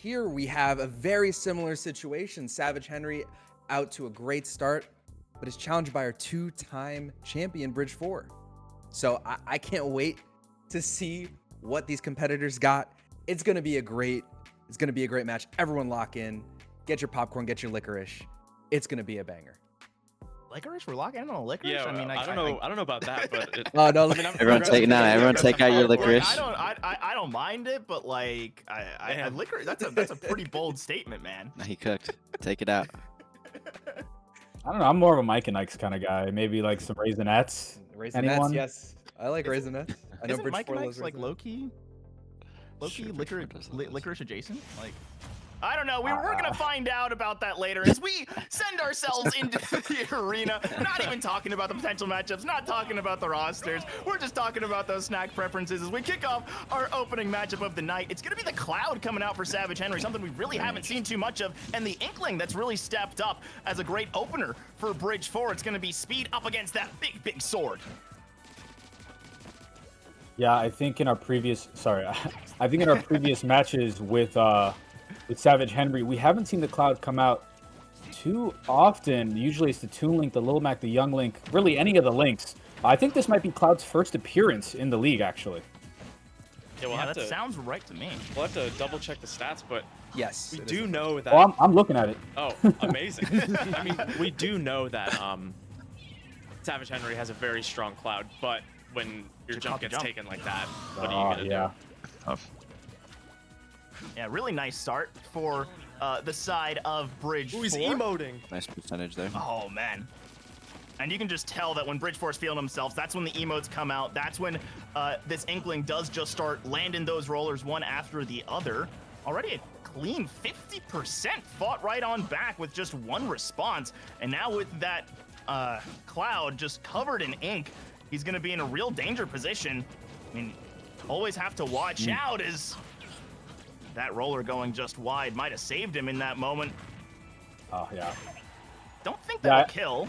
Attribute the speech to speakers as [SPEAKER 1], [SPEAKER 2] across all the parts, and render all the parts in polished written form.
[SPEAKER 1] Here we have a very similar situation. Savage Henri out to a great start, but is challenged by our two-time champion, Bridge 4. So I can't wait to see what these competitors got. It's gonna be a great match. Everyone lock in, get your popcorn, get your licorice. It's gonna be a banger.
[SPEAKER 2] Licorice? We're locking in on licorice?
[SPEAKER 3] Yeah,
[SPEAKER 2] I mean,
[SPEAKER 3] I don't know about that, but
[SPEAKER 1] Oh no!
[SPEAKER 4] Everyone take out your licorice.
[SPEAKER 2] I don't mind it, but like, I licorice. That's a pretty bold statement, man.
[SPEAKER 4] He cooked. Take it out.
[SPEAKER 5] I don't know. I'm more of a Mike and Ike's kind of guy. Maybe like some Raisinets.
[SPEAKER 1] Raisinets, yes. I like Raisinets. I know
[SPEAKER 2] Isn't
[SPEAKER 1] Bridge
[SPEAKER 2] Mike
[SPEAKER 1] 4
[SPEAKER 2] and
[SPEAKER 1] loves
[SPEAKER 2] Ike's like
[SPEAKER 1] Raisinets.
[SPEAKER 4] Sure,
[SPEAKER 2] licorice adjacent? Like, I don't know. We're gonna find out about that later as we send ourselves into the arena. Not even talking about the potential matchups, not talking about the rosters. We're just talking about those snack preferences as we kick off our opening matchup of the night. It's gonna be the Cloud coming out for Savage Henri, something we really haven't seen too much of, and the Inkling that's really stepped up as a great opener for Bridge 4. It's gonna be speed up against that big sword.
[SPEAKER 5] Yeah, I think in our previous matches with Savage Henri, we haven't seen the Cloud come out too often. Usually it's the Toon Link, the Little Mac, the Young Link, really any of the Links. I think this might be Cloud's first appearance in the league, actually.
[SPEAKER 3] Yeah,
[SPEAKER 2] that sounds right to me.
[SPEAKER 3] We'll have to double check the stats, but
[SPEAKER 1] Yes.
[SPEAKER 3] we do know that.
[SPEAKER 5] Well, I'm looking at it.
[SPEAKER 3] Oh, amazing! I mean, we do know that Savage Henri has a very strong Cloud, but when your jump gets taken like that, what are you gonna do?
[SPEAKER 4] Tough.
[SPEAKER 2] Yeah, really nice start for the side of Bridge 4.
[SPEAKER 3] Ooh, he's emoting.
[SPEAKER 4] Nice percentage there.
[SPEAKER 2] Oh, man. And you can just tell that when Bridge 4 is feeling themselves, that's when the emotes come out. That's when this Inkling does just start landing those rollers one after the other. Already a clean 50% fought right on back with just one response. And now with that Cloud just covered in ink, he's going to be in a real danger position. I mean, always have to watch out as that roller going just wide might have saved him in that moment.
[SPEAKER 5] Oh, yeah.
[SPEAKER 2] Don't think that'll kill.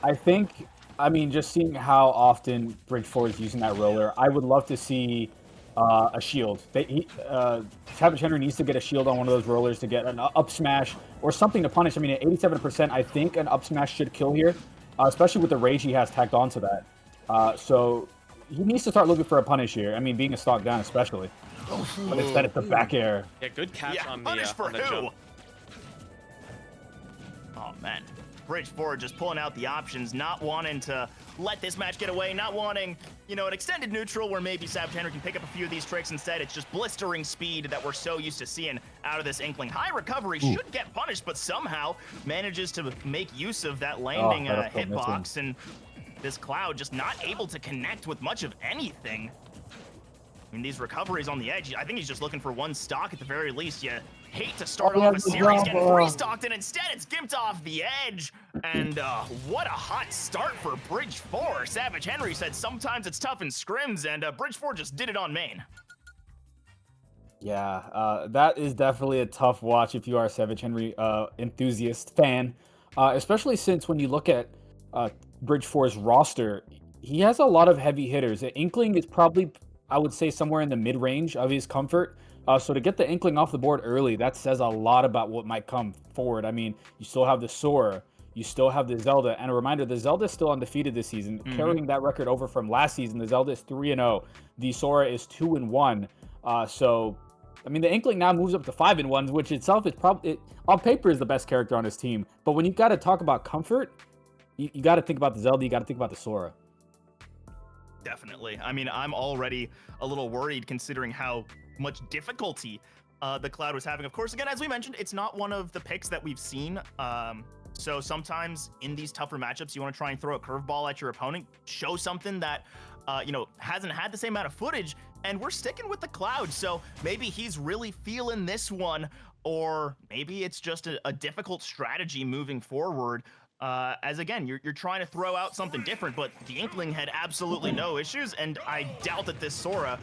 [SPEAKER 5] I think, I mean, just seeing how often Bridge 4 is using that roller, I would love to see a shield. Savage Henri needs to get a shield on one of those rollers to get an up smash or something to punish. I mean, at 87%, I think an up smash should kill here, especially with the rage he has tacked onto that. So he needs to start looking for a punish here. I mean, being a stock down especially. But instead it's the back air.
[SPEAKER 3] Yeah, good catch on the,
[SPEAKER 2] punish for
[SPEAKER 3] on the
[SPEAKER 2] who?
[SPEAKER 3] jump.
[SPEAKER 2] Oh, man. Bridge 4 just pulling out the options, not wanting to let this match get away, not wanting, you know, an extended neutral where maybe Savage Henri can pick up a few of these tricks. Instead, it's just blistering speed that we're so used to seeing out of this Inkling. High recovery should get punished, but somehow manages to make use of that landing hitbox, and this Cloud just not able to connect with much of anything. I mean, these recoveries on the edge, I think he's just looking for one stock at the very least. You hate to start off a series getting three-stocked, and instead it's gimped off the edge. And what a hot start for Bridge 4. Savage Henri said sometimes it's tough in scrims, and Bridge 4 just did it on main.
[SPEAKER 5] Yeah, that is definitely a tough watch if you are a Savage Henri enthusiast fan, especially since when you look at Bridge 4's roster, he has a lot of heavy hitters. Inkling is probably, I would say, somewhere in the mid-range of his comfort. So to get the Inkling off the board early, that says a lot about what might come forward. I mean, you still have the Sora, you still have the Zelda, and a reminder, the Zelda is still undefeated this season, carrying that record over from last season. The Zelda is 3-0, the Sora is 2-1. So, I mean, the Inkling now moves up to 5-1, which itself is probably, on paper, is the best character on his team. But when you got to talk about comfort, you got to think about the Zelda, you got to think about the Sora.
[SPEAKER 2] Definitely. I mean, I'm already a little worried considering how much difficulty the Cloud was having. Of course, again, as we mentioned, it's not one of the picks that we've seen. So sometimes in these tougher matchups, you want to try and throw a curveball at your opponent, show something that, you know, hasn't had the same amount of footage, and we're sticking with the Cloud. So maybe he's really feeling this one, or maybe it's just a difficult strategy moving forward. As again, you're trying to throw out something different, but the Inkling had absolutely no issues, and I doubt that this Sora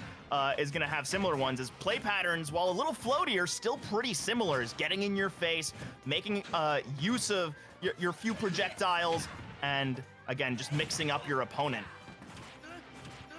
[SPEAKER 2] is going to have similar ones, as play patterns, while a little floatier, still pretty similar, is getting in your face, making use of your few projectiles, and again, just mixing up your opponent.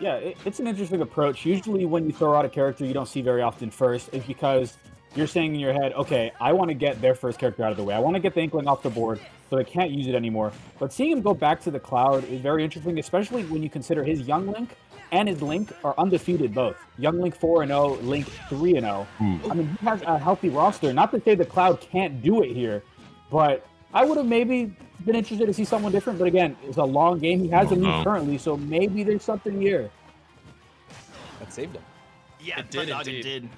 [SPEAKER 5] Yeah, it's an interesting approach. Usually when you throw out a character you don't see very often first is because you're saying in your head, okay, I want to get their first character out of the way. I want to get the Inkling off the board so they can't use it anymore. But seeing him go back to the Cloud is very interesting, especially when you consider his Young Link and his Link are undefeated both. Young Link 4-0, Link 3-0. I mean, he has a healthy roster. Not to say the Cloud can't do it here, but I would have maybe been interested to see someone different. But again, it's a long game. He has a lead currently, so maybe there's something here.
[SPEAKER 1] That saved him.
[SPEAKER 2] Yeah,
[SPEAKER 3] It did,
[SPEAKER 2] Thundoggen
[SPEAKER 3] indeed.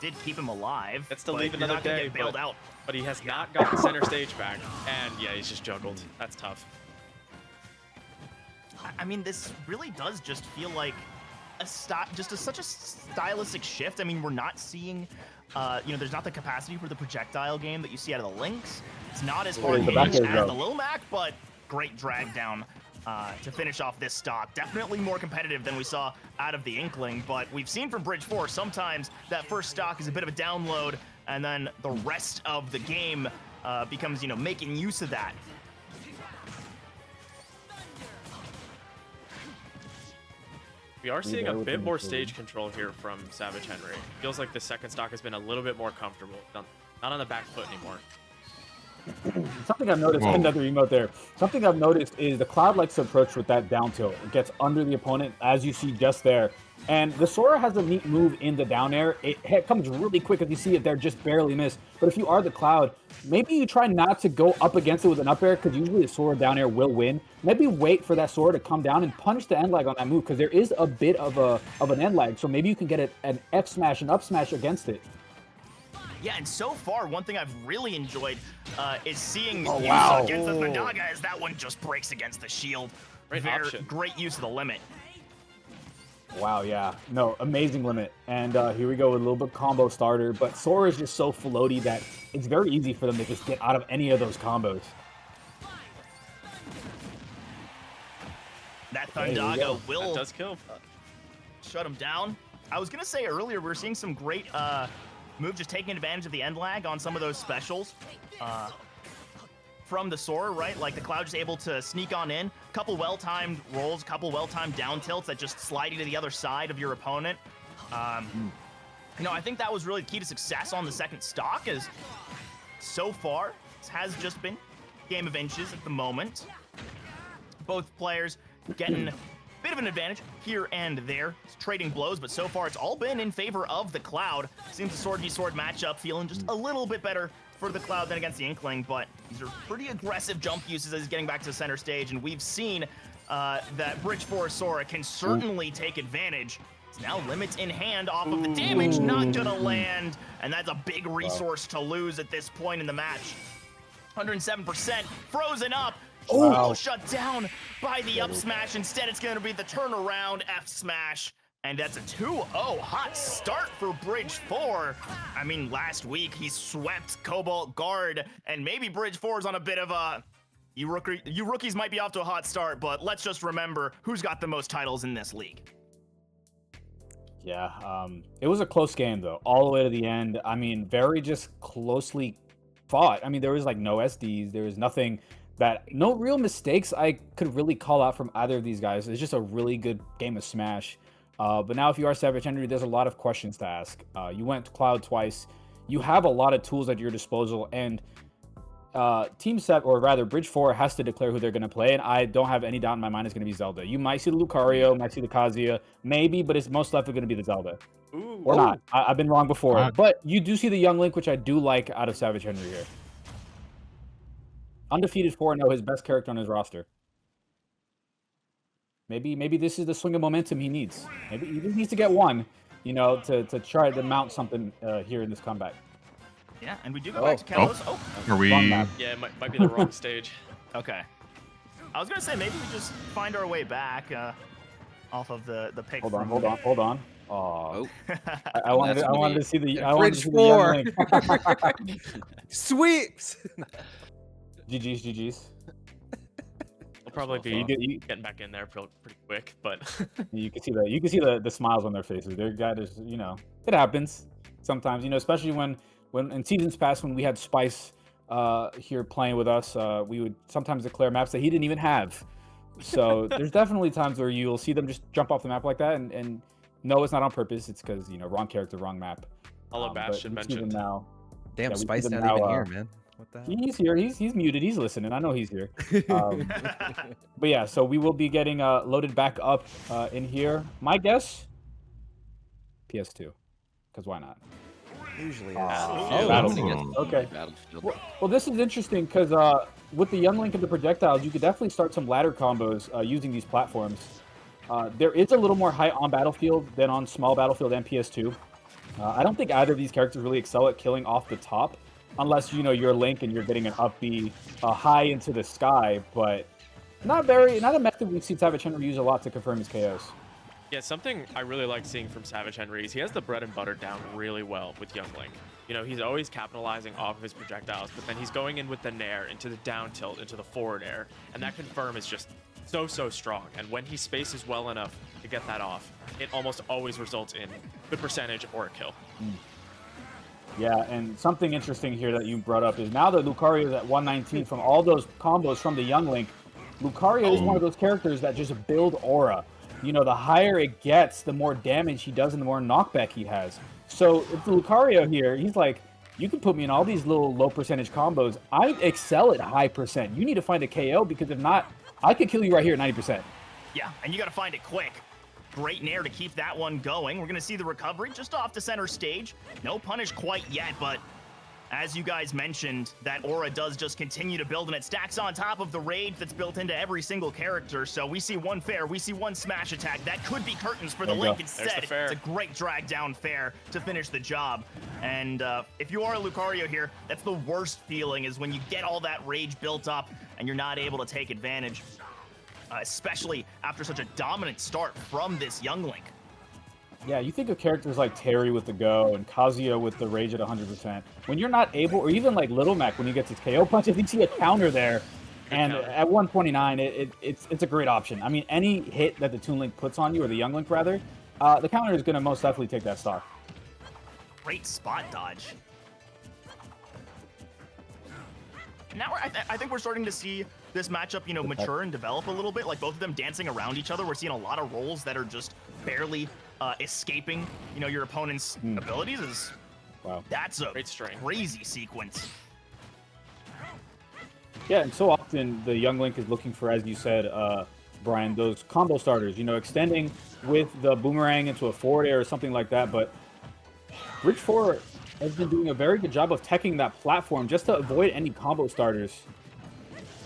[SPEAKER 2] did keep him alive.
[SPEAKER 3] That's to
[SPEAKER 2] but
[SPEAKER 3] leave
[SPEAKER 2] you're
[SPEAKER 3] another
[SPEAKER 2] not gonna
[SPEAKER 3] day,
[SPEAKER 2] get bailed
[SPEAKER 3] but-
[SPEAKER 2] out.
[SPEAKER 3] But he has not gotten center stage back. And yeah, he's just juggled. That's tough.
[SPEAKER 2] I mean, this really does just feel like such a stylistic shift. I mean, we're not seeing, there's not the capacity for the projectile game that you see out of the Lynx. It's not as hard
[SPEAKER 5] the back
[SPEAKER 2] hitting
[SPEAKER 5] air
[SPEAKER 2] as
[SPEAKER 5] drop.
[SPEAKER 2] the Lil Mac, but great drag down to finish off this stock. Definitely more competitive than we saw out of the Inkling, but we've seen from Bridge 4 sometimes that first stock is a bit of a download, and then the rest of the game becomes, making use of that.
[SPEAKER 3] We are seeing a
[SPEAKER 5] that would
[SPEAKER 3] bit
[SPEAKER 5] be
[SPEAKER 3] more
[SPEAKER 5] cool.
[SPEAKER 3] stage control here from Savage Henri. Feels like the second stock has been a little bit more comfortable. Not on the back foot anymore.
[SPEAKER 5] Something I've noticed, another emote there. Something I've noticed is the Cloud likes to approach with that down tilt. It gets under the opponent, as you see just there. And the Sora has a neat move in the down air. It comes really quick if you see it there, just barely miss. But if you are the Cloud, maybe you try not to go up against it with an up air, because usually the Sora down air will win. Maybe wait for that Sora to come down and punish the end lag on that move, because there is a bit of an end lag. So maybe you can get an F smash, an up smash against it.
[SPEAKER 2] Yeah, and so far, one thing I've really enjoyed is seeing use
[SPEAKER 5] wow.
[SPEAKER 2] against the Thundaga, as that one just breaks against the shield.
[SPEAKER 3] Great option.
[SPEAKER 2] Great use of the limit.
[SPEAKER 5] Wow, yeah. No, amazing limit. And here we go with a little bit combo starter. But Sora is just so floaty that it's very easy for them to just get out of any of those combos.
[SPEAKER 2] That
[SPEAKER 5] There you go.
[SPEAKER 2] Thundaga will
[SPEAKER 3] That does kill.
[SPEAKER 2] shut him down. I was going to say earlier, we were seeing some great moves just taking advantage of the end lag on some of those specials from the Sora, right? Like the Cloud just able to sneak on in, couple well-timed rolls, couple well-timed down tilts that just slide you to the other side of your opponent. I think that was really the key to success on the second stock, as so far, this has just been game of inches at the moment. Both players getting a bit of an advantage here and there. It's trading blows, but so far it's all been in favor of the Cloud. Seems the sword v sword matchup feeling just a little bit better for the Cloud than against the Inkling, but these are pretty aggressive jump uses as he's getting back to the center stage, and we've seen that Bridge 4 Sora can certainly take advantage. It's now limits in hand off of the damage, not gonna land, and that's a big resource to lose at this point in the match. 107% frozen up.
[SPEAKER 5] Wow.
[SPEAKER 2] Shut down by the up smash. Instead, it's going to be the turnaround F smash. And that's a 2-0 hot start for Bridge 4. I mean, last week he swept Cobalt Guard, and maybe Bridge 4 is on a bit of a... You rookies might be off to a hot start, but let's just remember who's got the most titles in this league.
[SPEAKER 5] Yeah, it was a close game, though, all the way to the end. I mean, very just closely fought. I mean, there was like no SDs. There was nothing no real mistakes I could really call out from either of these guys. It's just a really good game of Smash. But now if you are Savage Henri, there's a lot of questions to ask. You went to Cloud twice. You have a lot of tools at your disposal, and Team 7, or rather Bridge 4, has to declare who they're going to play, and I don't have any doubt in my mind it's going to be Zelda. You might see the Lucario, might see the Kazuya, maybe, but it's most likely going to be the Zelda.
[SPEAKER 3] Ooh.
[SPEAKER 5] Or not. I've been wrong before. But you do see the Young Link, which I do like out of Savage Henri here. Undefeated 4-0, his best character on his roster. Maybe this is the swing of momentum he needs. Maybe he just needs to get one, to try to mount something here in this comeback.
[SPEAKER 2] Yeah, and we do go back to Kelos.
[SPEAKER 6] Are we?
[SPEAKER 5] Wrong map.
[SPEAKER 3] Yeah, it might be the wrong stage.
[SPEAKER 2] Okay. I was going to say, maybe we just find our way back off of the pick.
[SPEAKER 5] Hold on. Oh,
[SPEAKER 4] Oh,
[SPEAKER 5] I wanted to see the Young
[SPEAKER 1] Bridge 4.
[SPEAKER 5] Link.
[SPEAKER 1] Sweeps.
[SPEAKER 5] GG's.
[SPEAKER 3] We'll probably be getting back in there pretty quick, but
[SPEAKER 5] You can see the smiles on their faces. Their guy is, it happens sometimes, especially when in seasons past when we had Spice here playing with us, we would sometimes declare maps that he didn't even have. So there's definitely times where you'll see them just jump off the map like that, and no, it's not on purpose. It's because wrong character, wrong map.
[SPEAKER 3] Hello,
[SPEAKER 5] but
[SPEAKER 3] Bastion
[SPEAKER 5] we see them
[SPEAKER 3] mentioned.
[SPEAKER 5] now.
[SPEAKER 1] Damn,
[SPEAKER 5] Yeah, we see
[SPEAKER 1] Spice
[SPEAKER 5] them
[SPEAKER 1] not even
[SPEAKER 5] now,
[SPEAKER 1] here, man. What the hell?
[SPEAKER 5] He's here. He's muted. He's listening. I know he's here. But yeah, so we will be getting loaded back up in here. My guess, PS2, because why not?
[SPEAKER 1] Usually is.
[SPEAKER 5] Battlefield. Okay.
[SPEAKER 4] Battlefield.
[SPEAKER 5] Well, this is interesting because with the Young Link and the projectiles, you could definitely start some ladder combos using these platforms. There is a little more height on Battlefield than on small Battlefield and PS2. I don't think either of these characters really excel at killing off the top, unless you're Link and you're getting an up B high into the sky. But not a method we've seen Savage Henry use a lot to confirm his KOs.
[SPEAKER 3] Yeah, something I really like seeing from Savage Henry is he has the bread and butter down really well with Young Link. He's always capitalizing off of his projectiles, but then he's going in with the nair into the down tilt, into the forward air, and that confirm is just so strong. And when he spaces well enough to get that off, it almost always results in good percentage or a kill.
[SPEAKER 5] Yeah, and something interesting here that you brought up is now that Lucario is at 119 from all those combos from the Young Link, Lucario is one of those characters that just build aura. The higher it gets, the more damage he does and the more knockback he has. So if Lucario here, he's like, you can put me in all these little low percentage combos. I excel at high percent. You need to find a KO because if not, I could kill you right here at 90%.
[SPEAKER 2] Yeah, and you got to find it quick. Great nair to keep that one going. We're going to see the recovery just off the center stage. No punish quite yet, but as you guys mentioned, that aura does just continue to build, and it stacks on top of the rage that's built into every single character. So we see one fair, we see one smash attack. That could be curtains for the Link. Instead, it's a great drag down fair to finish the job. And if you are a Lucario here, that's the worst feeling, is when you get all that rage built up and you're not able to take advantage, especially after such a dominant start from this Young Link.
[SPEAKER 5] Yeah, you think of characters like Terry with the go and Kazuya with the rage at 100%. When you're not able, or even like Little Mac when he gets his KO punch, if you see a counter there, and at 129, it's a great option. I mean, any hit that the Toon Link puts on you, or the Young Link rather, the counter is going to most definitely take that stock.
[SPEAKER 2] Great spot dodge. Now I think we're starting to see this matchup, mature and develop a little bit. Like both of them dancing around each other. We're seeing a lot of rolls that are just barely escaping, your opponent's abilities.
[SPEAKER 5] Wow,
[SPEAKER 2] that's a
[SPEAKER 3] great string.
[SPEAKER 2] Crazy sequence.
[SPEAKER 5] Yeah, and so often the Young Link is looking for, as you said, Brian, those combo starters. Extending with the boomerang into a forward air or something like that. But Bridge 4 has been doing a very good job of teching that platform just to avoid any combo starters.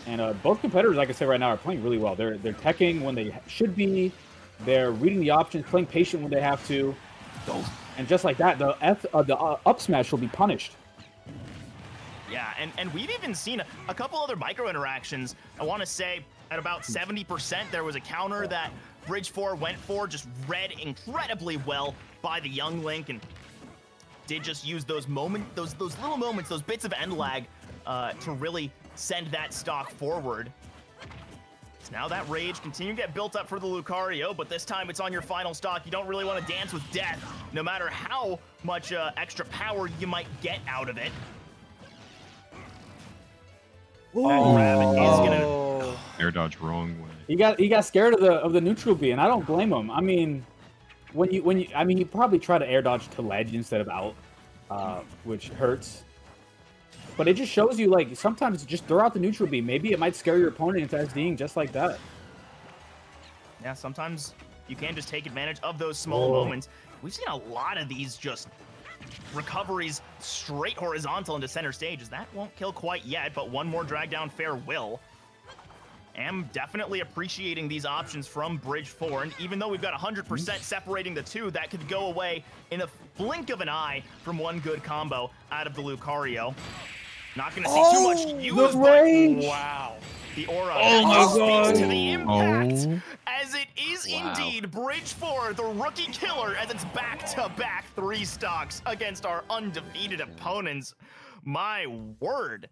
[SPEAKER 5] And both competitors, like I said right now, are playing really well. They're teching when they should be. They're reading the options, playing patient when they have to. And just like that, the up smash will be punished.
[SPEAKER 2] Yeah, and we've even seen a couple other micro interactions. I want to say at about 70%, there was a counter that Bridge 4 went for, just read incredibly well by the Young Link, and did just use those little moments, those bits of end lag to really send that stock forward. So now that rage continue to get built up for the Lucario, but this time it's on your final stock. You don't really want to dance with death, no matter how much extra power you might get out of it. Rabbit is gonna
[SPEAKER 6] air dodge wrong way.
[SPEAKER 5] He got scared of the neutral B, and I don't blame him. I mean, he probably tried to air dodge to ledge instead of out, which hurts. But it just shows you, like, sometimes just throw out the neutral B. Maybe it might scare your opponent into SDing just like that.
[SPEAKER 2] Yeah, sometimes you can just take advantage of those small moments. We've seen a lot of these just recoveries straight horizontal into center stages. That won't kill quite yet, but one more drag down fair will. Am definitely appreciating these options from Bridge 4, and even though we've got 100% separating the two, that could go away in a blink of an eye from one good combo out of the Lucario. Not going to see too much use, but wow. The aura speaks to the impact, as it is indeed Bridge 4, the rookie killer, as it's back-to-back 3 stocks against our undefeated opponents. My word.